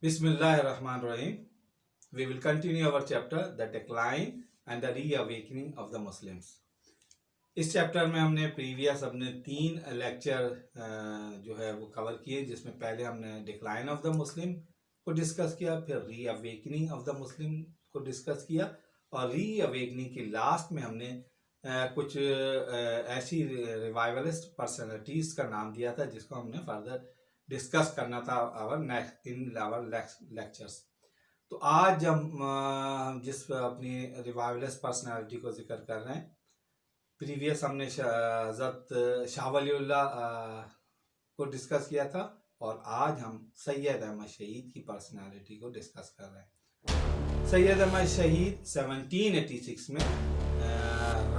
Bismillahirrahmanirrahim. We will continue our chapter, The Decline and the Reawakening of the Muslims. इस chapter में हमने previous अपने 3 lecture जो है वो कवर किए, जिसमें पहले हमने डिक्लाइन ऑफ द मुस्लिम को डिस्कस किया, फिर रीअवेकनिंग ऑफ द मुस्लिम को डिस्कस किया, और रीअवेकनिंग के लास्ट में हमने कुछ ऐसी रिवाइवलिस्ट पर्सनैलिटीज़ का नाम दिया था जिसको हमने फर्दर डिस्कस करना था आवर लेक्चर्स। तो आज हम जिस अपनी रिवाइवलिस्ट पर्सनैलिटी को जिक्र कर रहे हैं, प्रीवियस हमने हज़रत शाह वलीउल्लाह को डिस्कस किया था, और आज हम सैयद अहमद शहीद की पर्सनैलिटी को डिस्कस कर रहे हैं। सैयद अहमद शहीद 1786 में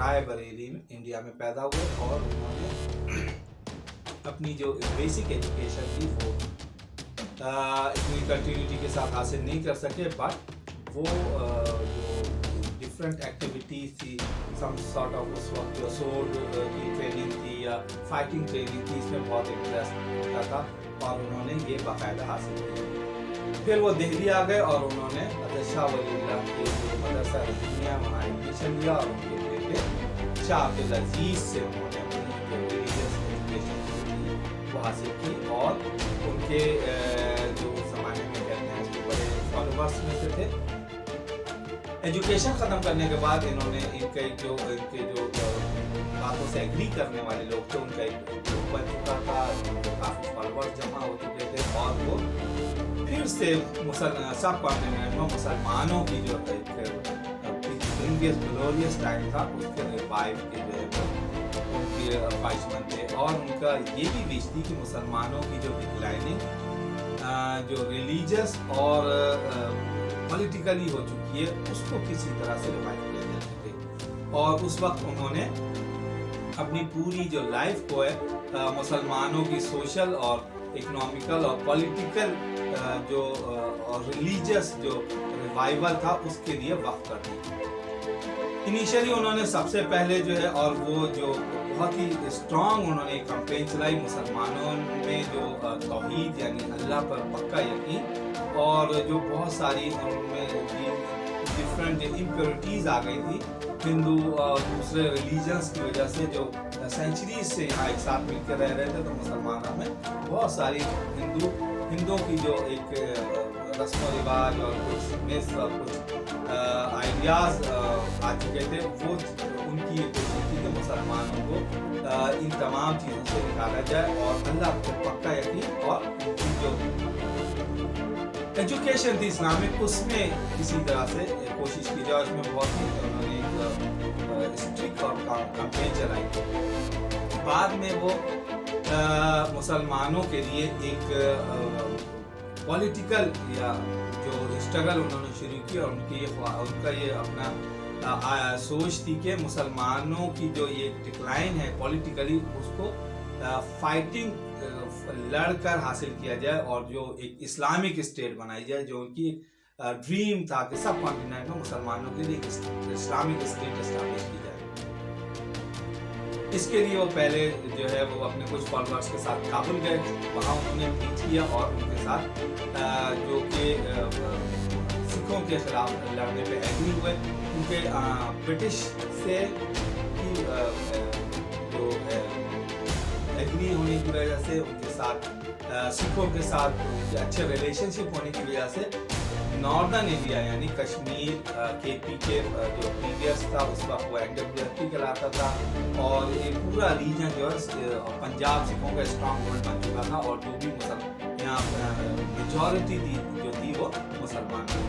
राय बरेली में इंडिया में पैदा हुए, और उन्होंने अपनी जो बेसिक एजुकेशन थी वो इतनी कंटिन्यूटी के साथ हासिल नहीं कर सके, बट वो जो डिफरेंट एक्टिविटीज़ थी, सम सॉर्ट ऑफ उस वक्त जो सोल्ड की ट्रेनिंग थी या फाइटिंग ट्रेनिंग थी, इसमें बहुत इंटरेस्ट होता था, और उन्होंने ये बाकायदा हासिल किया। फिर वो दिल्ली आ गए और उन्होंने हज़रत शाह वलीउल्लाह के जो मदरसा रहीमिया वहाँ एडमिशन लिया, और उनके बेटे शाह अब्दुल अजीज़ से उन्होंने अपनी जो रिलीजियस एजुकेशन वो हासिल की, और उनके जो ज़माने में कहते हैं उसके बड़े फॉलोवर्स में से थे। एजुकेशन ख़त्म करने के बाद इन्होंने इनके जो बातों से एग्री करने वाले लोग थे, उनका एक ग्रुप बन चुका था, काफ़ी फॉलोवर्स जमा हो चुके थे, और वो फिर से सब कॉन्टिनेंट में मुसलमानों की जो प्रीवियस ग्लोरियस टाइम था उसके रिवाइव के जो है उनके ख्वाहिशमंद थे, और उनका ये भी विश थी कि मुसलमानों की जो डिक्लाइनिंग जो रिलीजियस और पॉलिटिकली हो चुकी है उसको किसी तरह से रिवाइव किया जा सके। और उस वक्त उन्होंने अपनी पूरी जो लाइफ को है मुसलमानों की सोशल और इकोनॉमिकल और पॉलिटिकल जो और रिलीजियस जो रिवाइवल था उसके लिए वक्त कर दी। इनिशियली उन्होंने सबसे पहले जो है, और वो जो बहुत ही स्ट्रॉन्ग उन्होंने एक कैंपेन चलाई मुसलमानों में जो तौहीद यानी अल्लाह पर पक्का यकीन, और जो बहुत सारी उनमें डिफरेंट जो इम्प्योरिटीज़ आ गई थी हिंदू और दूसरे रिलीजन्स की वजह से, जो सेंचुरीज से यहाँ एक साथ मिलकर रह रहे थे, तो मुसलमानों में बहुत सारी हिंदुओं की जो एक रस्म व रिवाज और कुछ मिस और कुछ आइडियाज़ आ चुके थे, वो उनकी ये कोशिश थी कि मुसलमानों को इन तमाम चीज़ों से निकाला जाए और अल्लाह को पक्का यकीन, और उनकी जो एजुकेशन थी इस्लामिक उसमें किसी तरह से कोशिश की जाए। उसमें बहुत ही उन्होंने एक स्ट्रिक्ट और कैंपेन चलाई। बाद में वो मुसलमानों के लिए एक पॉलिटिकल या जो स्ट्रगल उन्होंने शुरू की, और उनका ये अपना सोच थी कि मुसलमानों की जो ये डिक्लाइन है पॉलिटिकली उसको फाइटिंग लड़कर हासिल किया जाए, और जो एक इस्लामिक स्टेट बनाई जाए, जो उनकी ड्रीम था कि सब कॉन्टिनेंट में मुसलमानों के लिए इस्लामिक स्टेट एस्टैब्लिश की जाए। इसके लिए वो पहले जो है वो अपने कुछ फॉलोअर्स के साथ काबुल गए, वहाँ उन्होंने प्रीच किया, और उनके साथ जो कि सिखों के खिलाफ लड़ने पे एग्री हुए। उनके ब्रिटिश से जो एग्री होने की वजह से उनके साथ सिखों के साथ अच्छे रिलेशनशिप होने की वजह से नॉर्दर्न इंडिया यानी कश्मीर KP के जो प्रीवियस था उस वक्त वो NWFP कहलाता था, और ये पूरा रीजन जो है पंजाब सिखों का स्ट्रॉन्ग होल्ड बन चुका था, और जो भी यहाँ मेजॉरिटी थी वो मुसलमान थी।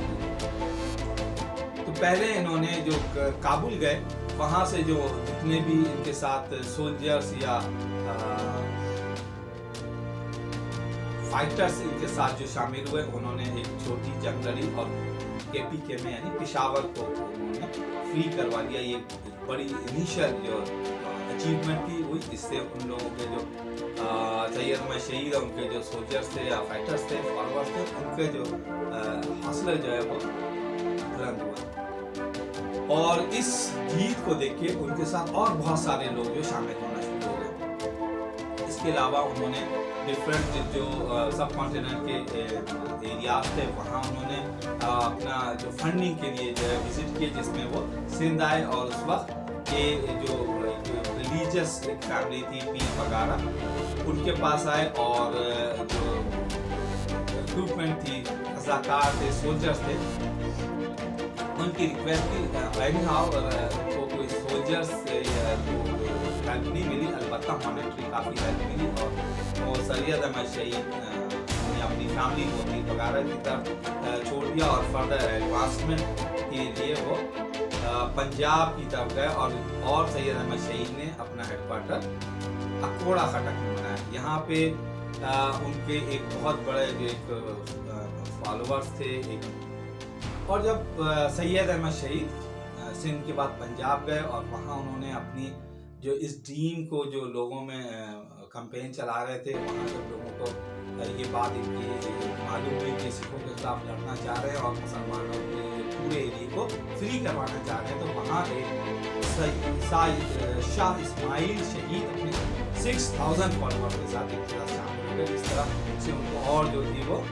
तो पहले इन्होंने जो काबुल गए, वहाँ से जो जितने भी इनके साथ सोल्जर्स या फाइटर्स इनके साथ जो शामिल हुए, उन्होंने एक छोटी जंग लड़ी और KPK में यानी पेशावर को उन्होंने फ्री करवा दिया। ये बड़ी इनिशियल जो अचीवमेंट थी हुई, इससे उन लोगों के जो सैयद अहमद शहीद उनके जो सोल्जर्स थे या फाइटर्स थे, फॉलोअर्स थे, उनके जो हौसला जो है वो बुलंद हुआ, और इस जीत को देख के उनके साथ और बहुत सारे लोग जो शामिल होना शुरू हो गए। इसके अलावा उन्होंने डिफरेंट जो सब कॉन्टिनेंट के एरियाज थे वहाँ उन्होंने अपना जो फंडिंग के लिए जो है विजिट किए, जिसमें वो सिंध आए और उस वक्त ये जो रिलीजियस एक फैमिली थी पीर वगैरह, उनके पास आए और जो रिक्रूटमेंट थी, रज़ाकार थे, सोल्जर्स थे, उनकी रिक्वेस्ट थी। एनी हाउ उनको कोई सोल्जर्स से हेल्प नहीं मिली, अलबत्ता मॉनेटरी काफ़ी हेल्प मिली और वो सैयद अहमद शहीद ने अपनी फैमिली को पीर वगैरह की तरफ छोड़ दिया और फर्दर एडवांसमेंट के लिए वो पंजाब की तरफ गए और सैयद अहमद शहीद ने अपना हेडक्वार्टर अकोड़ा खटक में बनाया। यहाँ पे उनके एक बहुत बड़े एक फॉलोअर्स थे और जब सैयद अहमद शहीद सिंध के बाद पंजाब गए और वहाँ उन्होंने अपनी जो इस ड्रीम को जो लोगों में कैंपेन चला रहे थे, वहाँ जब लोगों को ये बात इनकी मालूम हुई कि सिखों के खिलाफ लड़ना चाह रहे हैं और मुसलमानों के पूरे एरिया को फ्री करवाना चाह रहे हैं, तो वहाँ एक शाह इस्माइल शहीद अपने 6000 फॉलोअर के साथ एक तरह शामिल हो गए। इस तरह से उनको और जो थी वो,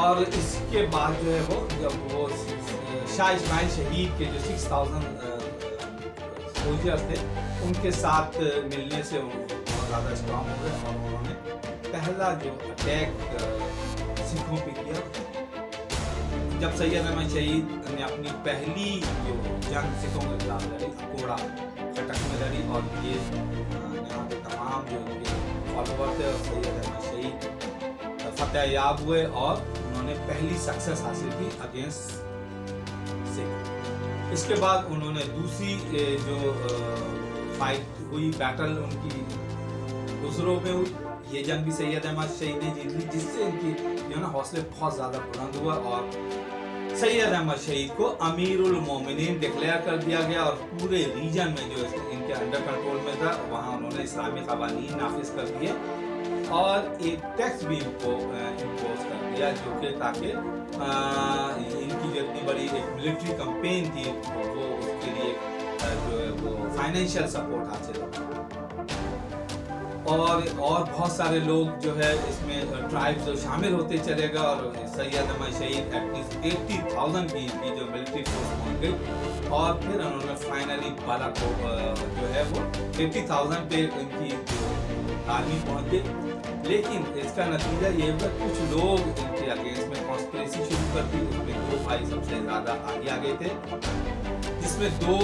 और इसके बाद जो है वो जब वो शाह इस्माइल शहीद के जो 6000 सोल्जर्स थे उनके साथ मिलने से बहुत ज़्यादा स्ट्रांग हो गए और उन्होंने पहला जो अटैक सिखों पे किया। जब सैयद अहमद शहीद ने अपनी पहली जो जंग सिखों के खिलाफ लड़ी, अकोड़ा खटक में लड़ी, और ये यहाँ के तमाम जो इनके फॉलोअर थे और सैयद अहमद शहीद फतेह याब हुए और उन्होंने पहली सक्सेस हासिल की अगेंस्ट सिख। इसके बाद उन्होंने दूसरी जो फाइट हुई, बैटल उनकी दूसरों में हुई, ये जंग भी सैयद अहमद शहीद ने जीत ली, जिससे इनकी जो ना हौसले बहुत ज़्यादा बुलंद हुआ और सैयद अहमद शहीद को अमीरुल मोमिनीन डिक्लेयर कर दिया गया और पूरे रीजन में जो इनके अंडर कंट्रोल में था वहाँ उन्होंने इस्लामी क़वानीन नाफिज कर दिए और एक टैक्स भी इनको इम्पोज कर दिया, जो कि ताकि इनकी जो इतनी बड़ी एक मिलिट्री कैंपेन थी वो उसके लिए जो है वो फाइनेंशियल सपोर्ट हासिल हो। और बहुत सारे लोग जो है इसमें ट्राइब्स जो शामिल होते चले गए और सैयद अहमद शहीद एटलीस्ट 80,000 की जो मिलिट्री फोर्स पहुंच गई और फिर उन्होंने फाइनली बालाकोट जो है वो 80,000 पे इनकी जो आर्मी पहुंच गई। लेकिन इसका नतीजा ये हुआ कुछ लोग इनके अगेंस्ट में कॉन्स्पिरेसी शुरू कर दी। उसमें 2 भाई सबसे ज़्यादा आगे थे, जिसमें 2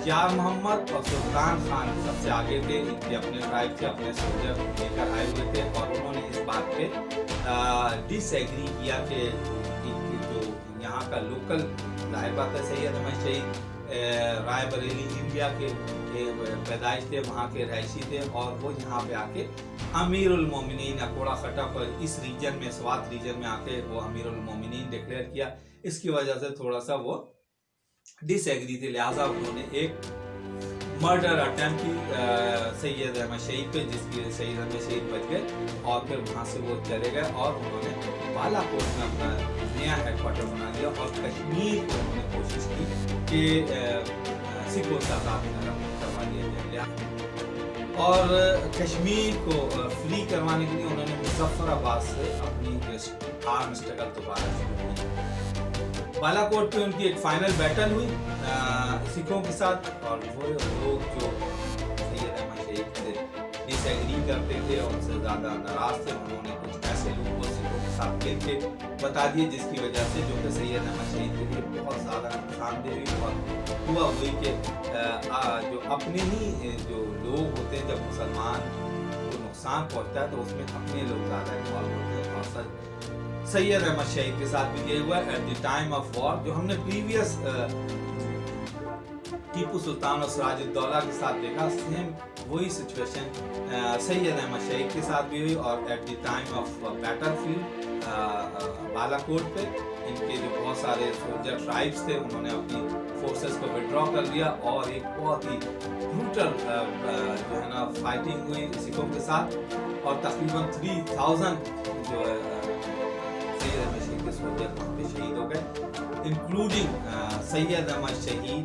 यार मोहम्मद और सुल्तान खान सबसे आगे थे। इनके अपने ट्राइब से अपने सोल्जर लेकर आए हुए थे और उन्होंने इस बात पे डिसएग्री किया कि जो यहाँ का लोकल, जाहिर बात है सैयद अहमद शहीद रायबरेली इंडिया के पैदाइश थे, वहाँ के रहायशी थे और वो यहाँ पे आके अमीरुल मोमिनीन अकोड़ा खटक और इस रीजन में स्वात रीजन में आके वो अमीरुल मोमिनीन डिक्लेयर किया। इसकी वजह से थोड़ा सा वो डिसएग्री थे, लिहाजा उन्होंने एक मर्डर अटेम्प्ट की सैयद अहमद शहीद पे, जिसकी वजह से सैयद अहमद शहीद बच गए और फिर वहाँ से वो चले गए और उन्होंने बालाकोट में अपना नया हेडक्वार्टर बना लिया और कश्मीर को उन्होंने कोशिश की कि सिखों से आज़ाद करवा दिया जाए और कश्मीर को फ्री करवाने के लिए उन्होंने मुजफ्फराबाद से अपनी आर्म स्ट्रगल दोबारा शुरू की। बालाकोट पे उनकी एक फाइनल बैटल हुई सिखों के साथ और वो लोग जो सैयद अहमद शहीद से डिसएग्री करते थे और उनसे ज़्यादा नाराज थे, उन्होंने कुछ ऐसे लोगों को सिखों के साथ मिल के बता दिए, जिसकी वजह से जो कि सैयद अहमद शहीद के लिए बहुत ज़्यादा नुकसानदेह हुई और हुआ हुई कि जो अपने ही जो लोग होते हैं, जब मुसलमान को नुकसान पहुँचता है तो उसमें अपने लोग ज़्यादा इन्वॉल्व होते हैं और सैयद अहमद शहीद के साथ भी ये हुआ at the time of war. जो हमने प्रीवियस टीपू सुल्तान और सिराजुद्दौला के साथ देखा, सेम वही सिचुएशन सैयद अहमद शहीद के साथ भी हुई और at the time of battlefield Balakot पे इनके जो बहुत सारे सोल्जर ट्राइब्स थे उन्होंने अपनी फोर्सेस को विड्रॉ कर लिया और एक बहुत ही ब्रूटल जो है ना फाइटिंग हुई सिखों के साथ और तकरीबन 3000 जो सैयद अहमद शहीद के सोल्जर वहाँ पे शहीद हो गए, इंक्लूडिंग सैयद अहमद शहीद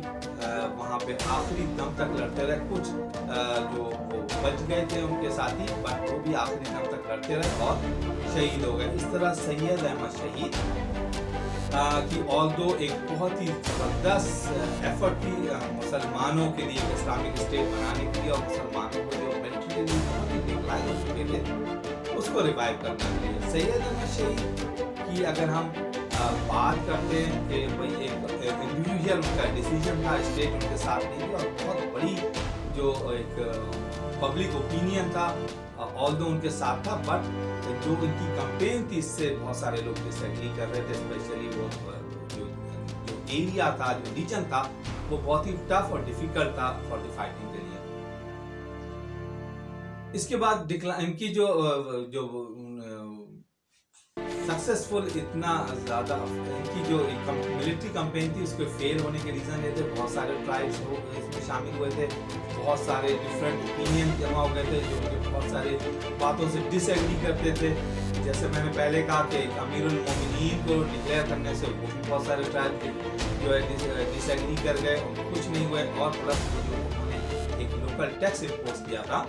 वहाँ पे आखिरी दम तक लड़ते रहे। कुछ जो वो बच गए थे उनके साथी, बट वो भी आखिरी दम तक लड़ते रहे और शहीद हो गए। इस तरह सैयद अहमद शहीद कि ऑल्दो एक बहुत ही ज़बरदस्त एफर्ट थी मुसलमानों के लिए इस्लामिक स्टेट बनाने के लिए, और मुसलमानों को जो मिलिट्री बहुत ही डिक्लाइन हो चुके थे उसको रिवाइव करने के लिए। सैयद अहमद शहीद की अगर हम बात करते हैं कि भाई एक इंडिविजुअल उनका डिसीजन था, स्टेट उनके साथ नहीं थी, और बहुत बड़ी जो एक पब्लिक ओपिनियन था ऑल्दो उनके साथ था, बट जो इनकी कैंपेन थी इससे बहुत सारे लोग डिसएग्री कर रहे थे। स्पेशली वो जो एरिया था, जो रीजन था, वो बहुत ही टफ और डिफिकल्ट था फॉर द फाइटिंग के लिए। इसके बाद इनकी जो सक्सेसफुल इतना ज़्यादा इनकी जो मिलिट्री कैंपेन थी उसके फेल होने के रीज़न ये थे, बहुत सारे ट्राइब्स इसमें शामिल हुए थे, बहुत सारे डिफरेंट ओपिनियन जमा हो गए थे जो उनके बहुत सारे बातों से डिसएग्री करते थे। जैसे मैंने पहले कहा कि अमीरुल मोमिनीन को डिक्लेयर करने से वो भी बहुत सारे ट्राइब जो है डिसएग्री कर गए, कुछ नहीं हुए। और प्लस जो उन्होंने एक लोकल टैक्स इम्पोज किया था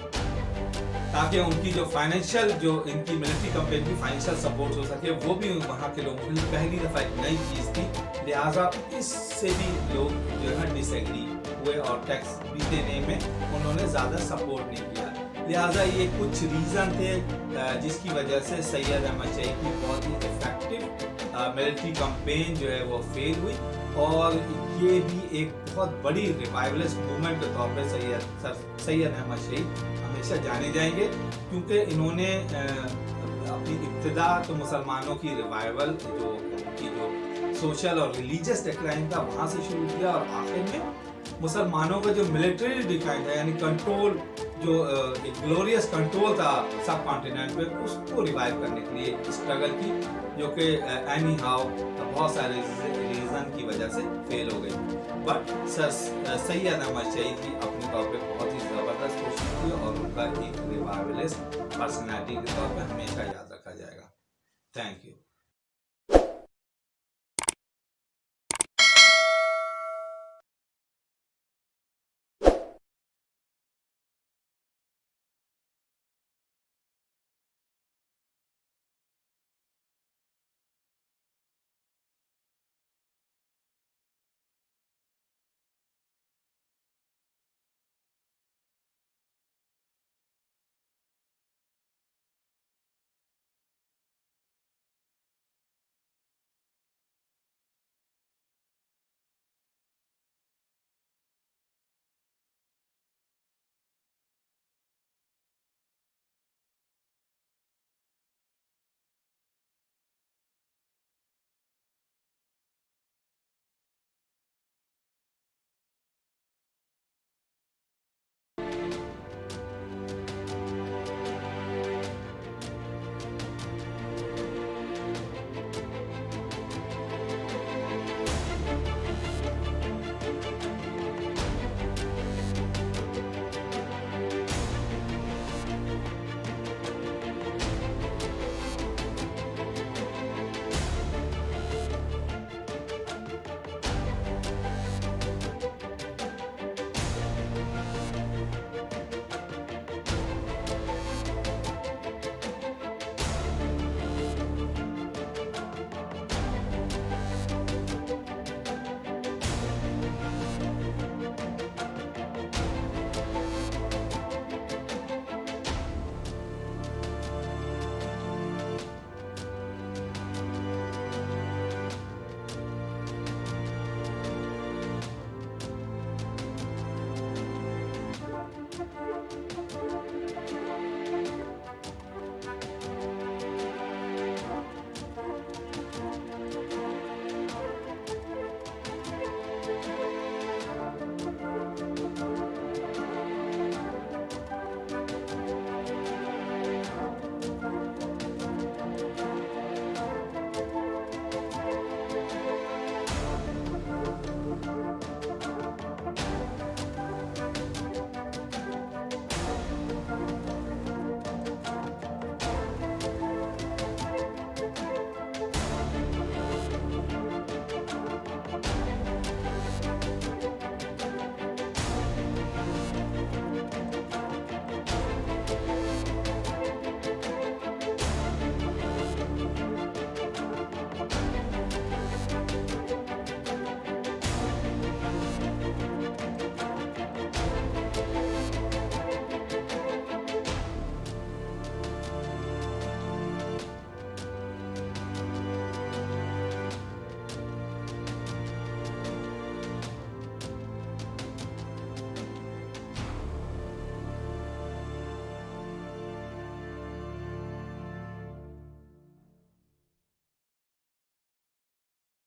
ताकि उनकी जो फाइनेंशियल जो इनकी मिलिट्री कैंपेन की फाइनेंशियल सपोर्ट हो सके, वो भी वहाँ के लोगों के लिए पहली दफ़ा एक नई चीज़ थी, लिहाजा इससे भी लोग जो है डिसएग्री हुए और टैक्स भी देने में उन्होंने ज़्यादा सपोर्ट नहीं किया। लिहाजा ये कुछ रीज़न थे जिसकी वजह से सैयद अहमद शहीद की बहुत ही इफेक्टिव मिलिट्री कैंपेन जो है वो फेल हुई, और ये भी एक बहुत बड़ी रिवाइवलिस्ट मूवमेंट के तौर पर सैयद अहमद शहीद हमेशा जाने जाएंगे, क्योंकि इन्होंने अपनी इब्तिदा तो मुसलमानों की रिवाइवल जो उनकी जो सोशल और रिलीजियस डिक्लाइन था वहाँ से शुरू किया, और आखिर में मुसलमानों का जो मिलिट्री डिक्लाइन था यानी कंट्रोल जो एक ग्लोरियस कंट्रोल था सब कॉन्टिनेंट पे, उसको रिवाइव करने के लिए स्ट्रगल की, जो कि एनी हाउ बहुत सारे रीज़न की वजह से फेल हो गई। बट सैयद अहमद शहीद की अपने तौर पे बहुत ही ज़बरदस्त कोशिश थी, और उनका एक रिवाइवलिस्ट पर्सनैलिटी के तौर पे हमेशा याद रखा जाएगा। Thank you.